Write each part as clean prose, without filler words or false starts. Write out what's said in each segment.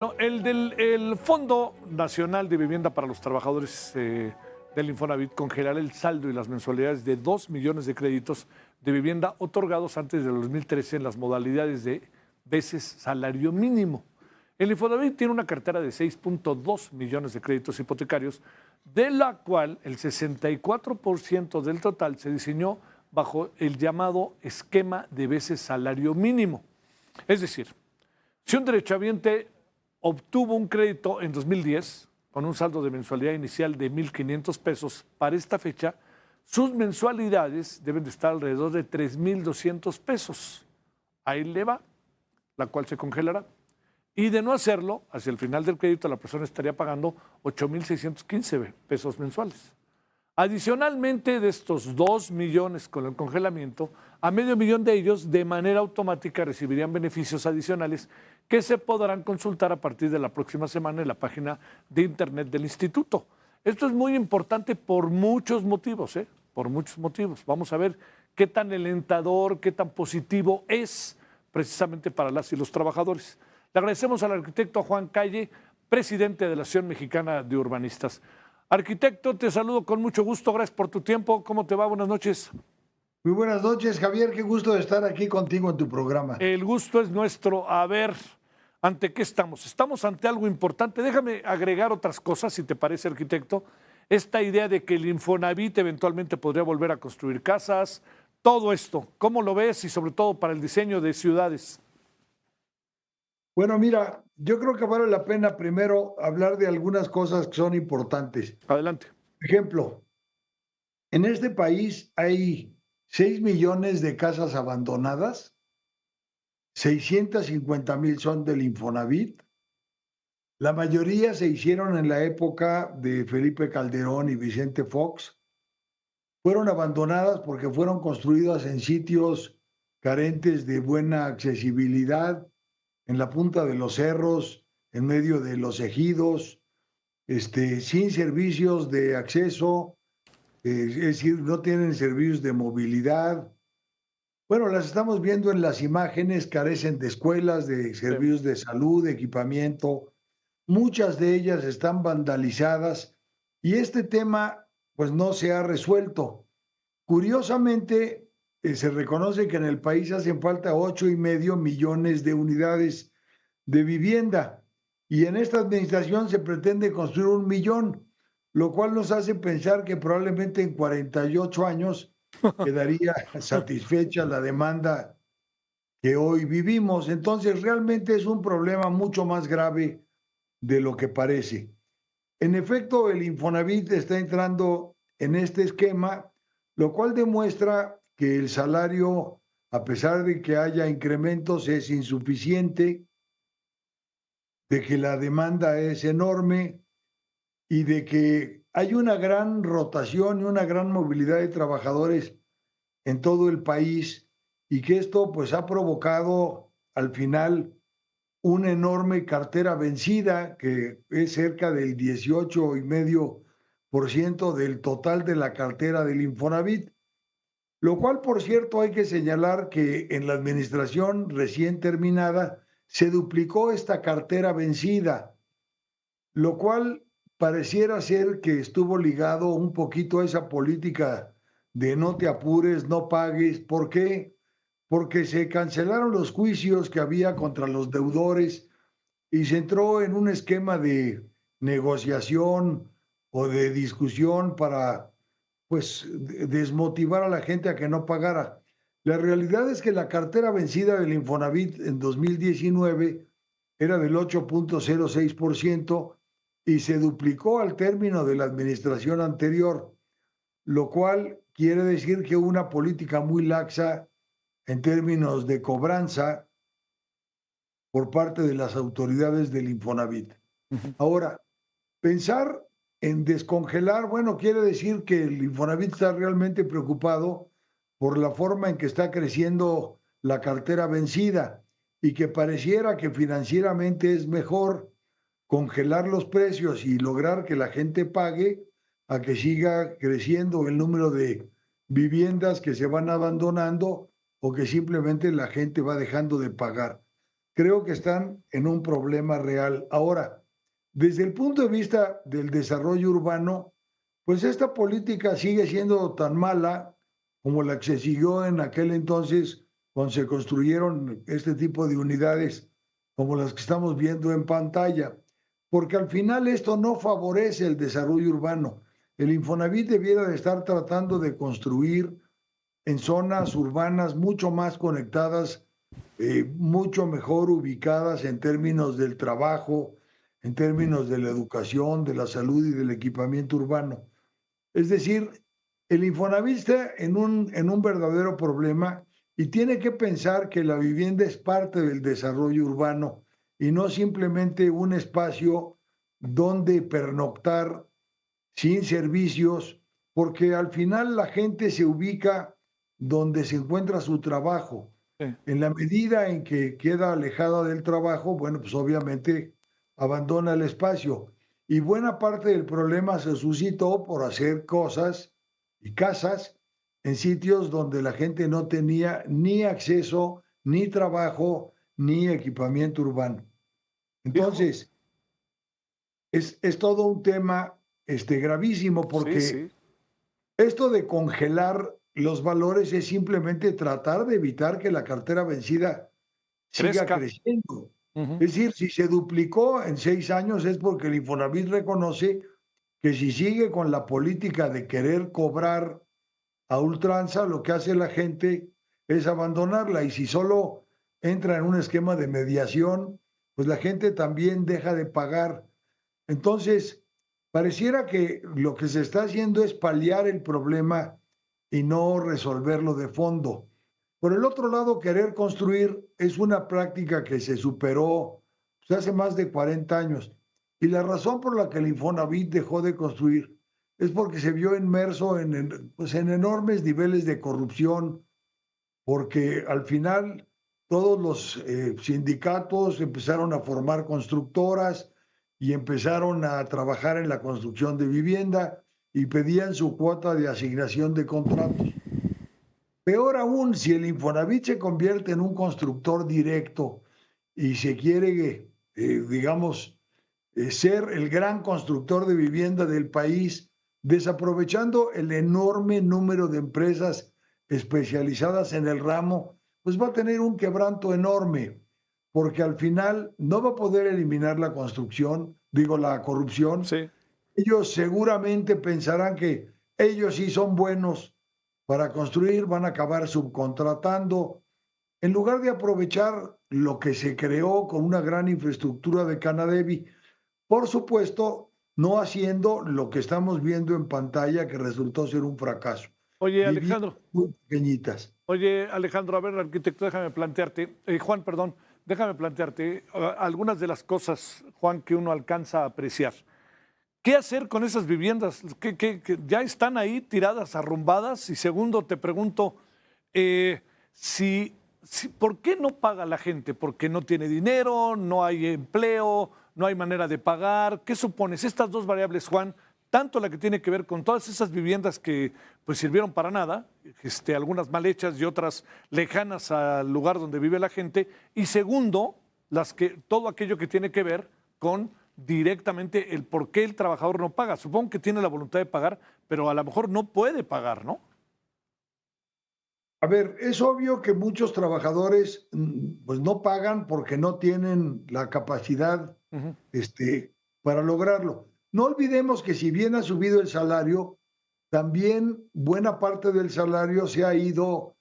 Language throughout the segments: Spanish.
No, el Fondo Nacional de Vivienda para los Trabajadores del Infonavit congelará el saldo y las mensualidades de 2 millones de créditos de vivienda otorgados antes del 2013 en las modalidades de veces salario mínimo. El Infonavit tiene una cartera de 6.2 millones de créditos hipotecarios, de la cual el 64% del total se diseñó bajo el llamado esquema de veces salario mínimo. Es decir, si un derechohabiente obtuvo un crédito en 2010 con un saldo de mensualidad inicial de 1,500 pesos, para esta fecha sus mensualidades deben de estar alrededor de 3,200 pesos. Ahí le va, la cual se congelará. Y de no hacerlo, hacia el final del crédito la persona estaría pagando 8,615 pesos mensuales. Adicionalmente, de estos 2 millones con el congelamiento, a medio millón de ellos de manera automática recibirían beneficios adicionales que se podrán consultar a partir de la próxima semana en la página de internet del instituto. Esto es muy importante por muchos motivos, ¿eh? Por muchos motivos. Vamos a ver qué tan alentador, qué tan positivo es precisamente para las y los trabajadores. Le agradecemos al arquitecto Juan Calle, presidente de la Asociación Mexicana de Urbanistas. Arquitecto, te saludo con mucho gusto, gracias por tu tiempo. ¿Cómo te va? Buenas noches. Muy buenas noches, Javier. Qué gusto de estar aquí contigo en tu programa. El gusto es nuestro. A ver, ¿ante qué estamos? Estamos ante algo importante. Déjame agregar otras cosas, si te parece, arquitecto. Esta idea de que el Infonavit eventualmente podría volver a construir casas, todo esto, ¿cómo lo ves? Y sobre todo para el diseño de ciudades. Bueno, mira, yo creo que vale la pena primero hablar de algunas cosas que son importantes. Adelante. Ejemplo, en este país hay 6 millones de casas abandonadas, 650,000 son del Infonavit. La mayoría se hicieron en la época de Felipe Calderón y Vicente Fox. Fueron abandonadas porque fueron construidas en sitios carentes de buena accesibilidad, en la punta de los cerros, en medio de los ejidos, sin servicios de acceso, es decir, no tienen servicios de movilidad. Bueno, las estamos viendo en las imágenes, carecen de escuelas, de Sí. servicios de salud, de equipamiento. Muchas de ellas están vandalizadas y este tema pues no se ha resuelto. Curiosamente, se reconoce que en el país hacen falta 8,5 millones de unidades de vivienda y en esta administración se pretende construir 1 millón, lo cual nos hace pensar que probablemente en 48 años quedaría satisfecha la demanda que hoy vivimos. Entonces, realmente es un problema mucho más grave de lo que parece. En efecto, el Infonavit está entrando en este esquema, lo cual demuestra que el salario, a pesar de que haya incrementos, es insuficiente, de que la demanda es enorme y de que hay una gran rotación y una gran movilidad de trabajadores en todo el país y que esto pues ha provocado al final una enorme cartera vencida que es cerca del 18,5% del total de la cartera del Infonavit, lo cual, por cierto, hay que señalar que en la administración recién terminada se duplicó esta cartera vencida, lo cual pareciera ser que estuvo ligado un poquito a esa política de no te apures, no pagues. ¿Por qué? Porque se cancelaron los juicios que había contra los deudores y se entró en un esquema de negociación o de discusión para, pues, desmotivar a la gente a que no pagara. La realidad es que la cartera vencida del Infonavit en 2019 era del 8,06% y se duplicó al término de la administración anterior, lo cual quiere decir que hubo una política muy laxa en términos de cobranza por parte de las autoridades del Infonavit. Ujú. Ahora, pensar en descongelar, bueno, quiere decir que el Infonavit está realmente preocupado por la forma en que está creciendo la cartera vencida y que pareciera que financieramente es mejor congelar los precios y lograr que la gente pague a que siga creciendo el número de viviendas que se van abandonando o que simplemente la gente va dejando de pagar. creo que están en un problema real. Ahora, desde el punto de vista del desarrollo urbano, pues esta política sigue siendo tan mala como la que se siguió en aquel entonces cuando se construyeron este tipo de unidades como las que estamos viendo en pantalla, porque al final esto no favorece el desarrollo urbano. El Infonavit debiera de estar tratando de construir en zonas urbanas mucho más conectadas, mucho mejor ubicadas en términos del trabajo, en términos de la educación, de la salud y del equipamiento urbano. Es decir, el Infonavit está en un verdadero problema y tiene que pensar que la vivienda es parte del desarrollo urbano y no simplemente un espacio donde pernoctar sin servicios, porque al final la gente se ubica donde se encuentra su trabajo. Sí. En la medida en que queda alejada del trabajo, bueno, pues obviamente abandona el espacio. Y buena parte del problema se suscitó por hacer cosas y casas en sitios donde la gente no tenía ni acceso, ni trabajo, ni equipamiento urbano. Hijo, Entonces, es todo un tema gravísimo sí, porque sí, esto de congelar los valores es simplemente tratar de evitar que la cartera vencida siga crezca. creciendo. Ujú. Es decir, si se duplicó en 6 años es porque el Infonavit reconoce que si sigue con la política de querer cobrar a ultranza, lo que hace la gente es abandonarla. Y si solo entra en un esquema de mediación, pues la gente también deja de pagar. Entonces, pareciera que lo que se está haciendo es paliar el problema y no resolverlo de fondo. Por el otro lado, querer construir es una práctica que se superó pues, hace más de 40 años. Y la razón por la que el Infonavit dejó de construir es porque se vio inmerso pues, en enormes niveles de corrupción, porque al final todos los sindicatos empezaron a formar constructoras y empezaron a trabajar en la construcción de vivienda y pedían su cuota de asignación de contratos. Peor aún, si el Infonavit se convierte en un constructor directo y se quiere, digamos, ser el gran constructor de vivienda del país, desaprovechando el enorme número de empresas especializadas en el ramo, pues va a tener un quebranto enorme, porque al final no va a poder eliminar la construcción, digo, la corrupción. Sí. Ellos seguramente pensarán que ellos sí son buenos para construir, van a acabar subcontratando, en lugar de aprovechar lo que se creó con una gran infraestructura de Canadevi. Por supuesto, no haciendo lo que estamos viendo en pantalla, que resultó ser un fracaso. Oye, Viviendas Alejandro, muy pequeñitas. oye, Alejandro, a ver, arquitecto, déjame plantearte, Juan, perdón, déjame plantearte algunas de las cosas, Juan, que uno alcanza a apreciar. ¿Qué hacer con esas viviendas que ya están ahí tiradas, arrumbadas? Y segundo, te pregunto, eh, ¿por qué no paga la gente? ¿Porque no tiene dinero, no hay empleo, no hay manera de pagar? ¿Qué supones? Estas dos variables, Juan, tanto la que tiene que ver con todas esas viviendas que pues sirvieron para nada, algunas mal hechas y otras lejanas al lugar donde vive la gente, y segundo, todo aquello que tiene que ver con directamente el por qué el trabajador no paga. Supongo que tiene la voluntad de pagar, pero a lo mejor no puede pagar, ¿no? A ver, es obvio que muchos trabajadores pues no pagan porque no tienen la capacidad Ujú. para lograrlo. No olvidemos que si bien ha subido el salario, también buena parte del salario se ha ido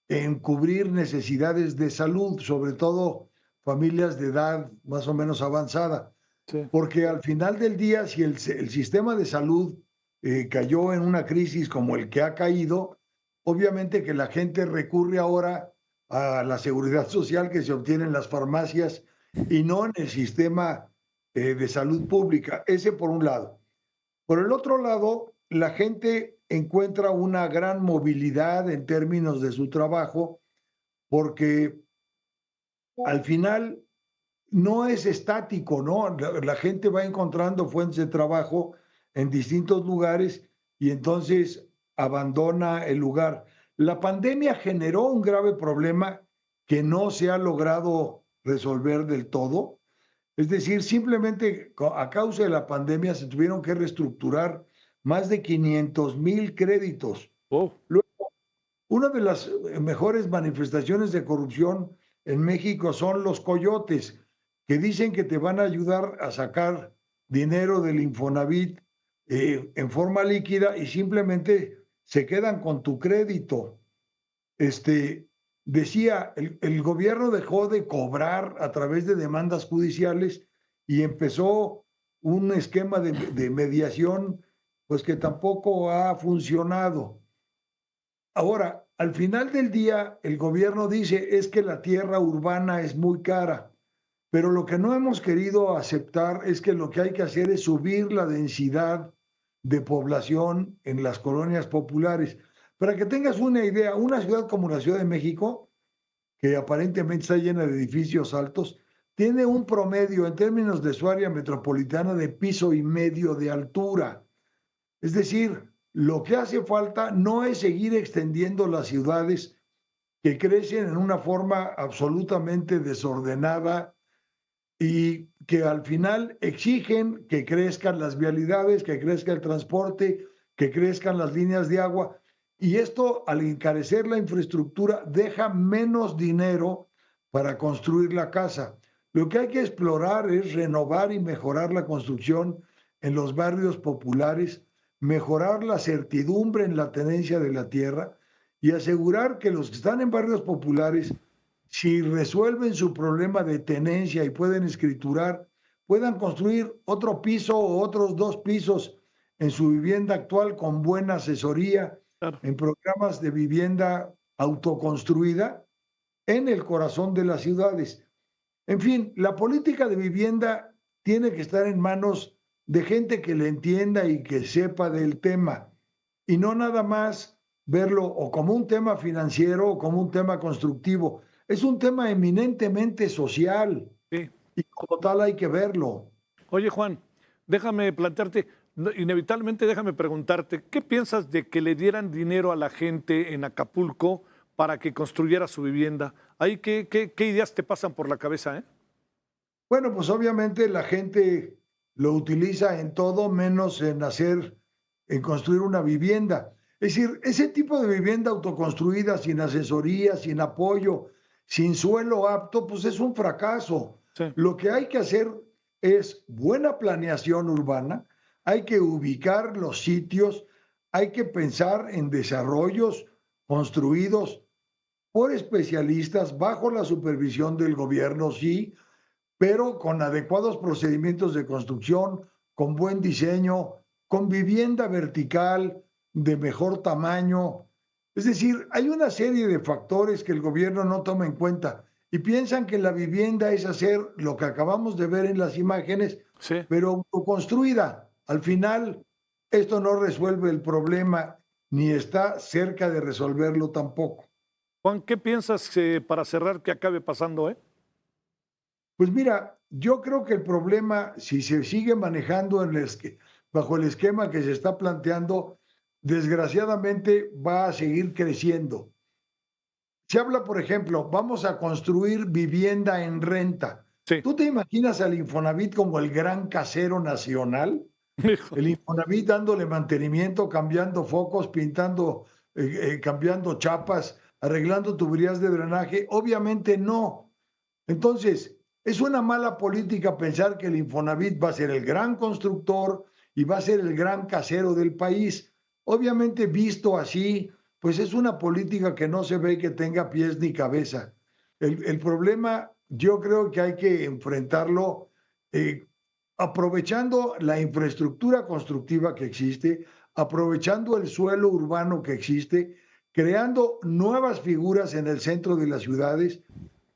en cubrir necesidades de salud, sobre todo familias de edad más o menos avanzada, Sí. porque al final del día, si el sistema de salud cayó en una crisis como el que ha caído, obviamente que la gente recurre ahora a la seguridad social que se obtiene en las farmacias y no en el sistema de salud pública. Ese por un lado. Por el otro lado, la gente encuentra una gran movilidad en términos de su trabajo porque al final no es estático, ¿no? La gente va encontrando fuentes de trabajo en distintos lugares y entonces abandona el lugar. La pandemia generó un grave problema que no se ha logrado resolver del todo. Es decir, simplemente a causa de la pandemia se tuvieron que reestructurar más de 500,000 créditos. Oh, Luego, una de las mejores manifestaciones de corrupción en México son los coyotes, que dicen que te van a ayudar a sacar dinero del Infonavit en forma líquida y simplemente se quedan con tu crédito. Este, decía, el gobierno dejó de cobrar a través de demandas judiciales y empezó un esquema de mediación, pues que tampoco ha funcionado. Ahora, al final del día, el gobierno dice es que la tierra urbana es muy cara, pero lo que no hemos querido aceptar es que lo que hay que hacer es subir la densidad de población en las colonias populares. Para que tengas una idea, una ciudad como la Ciudad de México, que aparentemente está llena de edificios altos, tiene un promedio en términos de su área metropolitana de piso y medio de altura. Es decir, lo que hace falta no es seguir extendiendo las ciudades que crecen en una forma absolutamente desordenada y que al final exigen que crezcan las vialidades, que crezca el transporte, que crezcan las líneas de agua. Y esto, al encarecer la infraestructura, deja menos dinero para construir la casa. Lo que hay que explorar es renovar y mejorar la construcción en los barrios populares, mejorar la certidumbre en la tenencia de la tierra y asegurar que los que están en barrios populares, si resuelven su problema de tenencia y pueden escriturar, puedan construir otro piso o otros 2 pisos en su vivienda actual con buena asesoría, claro. en programas de vivienda autoconstruida en el corazón de las ciudades. En fin, la política de vivienda tiene que estar en manos de gente que le entienda y que sepa del tema, y no nada más verlo o como un tema financiero o como un tema constructivo. Es un tema eminentemente social Sí. y como tal hay que verlo. Oye, Juan, déjame plantearte, inevitablemente déjame preguntarte, ¿qué piensas de que le dieran dinero a la gente en Acapulco para que construyera su vivienda? Ahí, ¿qué ideas te pasan por la cabeza, eh? Bueno, pues obviamente la gente lo utiliza en todo menos en construir una vivienda. Es decir, ese tipo de vivienda autoconstruida, sin asesoría, sin apoyo, sin suelo apto, pues es un fracaso. Sí, Lo que hay que hacer es buena planeación urbana, hay que ubicar los sitios, hay que pensar en desarrollos construidos por especialistas bajo la supervisión del gobierno, sí, pero con adecuados procedimientos de construcción, con buen diseño, con vivienda vertical de mejor tamaño. Es decir, hay una serie de factores que el gobierno no toma en cuenta y piensan que la vivienda es hacer lo que acabamos de ver en las imágenes, sí. pero construida. Al final, esto no resuelve el problema ni está cerca de resolverlo tampoco. Juan, ¿qué piensas para cerrar que acabe pasando, eh? Pues mira, yo creo que el problema, si se sigue manejando bajo el esquema que se está planteando, desgraciadamente va a seguir creciendo. Se habla, por ejemplo, vamos a construir vivienda en renta. Sí, ¿Tú te imaginas al Infonavit como el gran casero nacional? hijo, El Infonavit dándole mantenimiento, cambiando focos, pintando, cambiando chapas, arreglando tuberías de drenaje. Obviamente no. Entonces, es una mala política pensar que el Infonavit va a ser el gran constructor y va a ser el gran casero del país. Obviamente, visto así, pues es una política que no se ve que tenga pies ni cabeza. El problema, yo creo que hay que enfrentarlo eh, aprovechando la infraestructura constructiva que existe, aprovechando el suelo urbano que existe, creando nuevas figuras en el centro de las ciudades,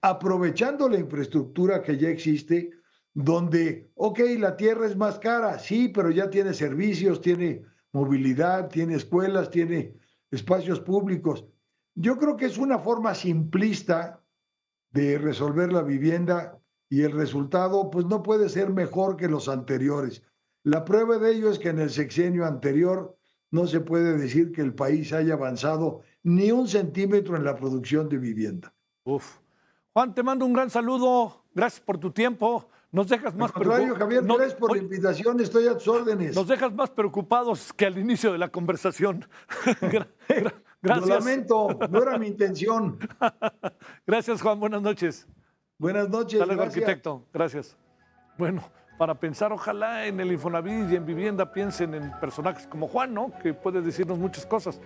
aprovechando la infraestructura que ya existe, donde, ok, la tierra es más cara, sí, pero ya tiene servicios, tiene movilidad, tiene escuelas, tiene espacios públicos. Yo creo que es una forma simplista de resolver la vivienda y el resultado pues no puede ser mejor que los anteriores. La prueba de ello es que en el sexenio anterior no se puede decir que el país haya avanzado ni un centímetro en la producción de vivienda. uf. Juan, te mando un gran saludo. Gracias por tu tiempo. Nos dejas más Al contrario, Javier, gracias por la invitación. Estoy a tus órdenes. Nos dejas más preocupados que al inicio de la conversación. Gracias. Lo lamento, no era mi intención. Gracias, Juan. Buenas noches. Buenas noches. Hasta luego, Gracias. arquitecto. Gracias. Bueno, para pensar, ojalá en el Infonavit y en vivienda piensen en personajes como Juan, ¿no? Que puede decirnos muchas cosas.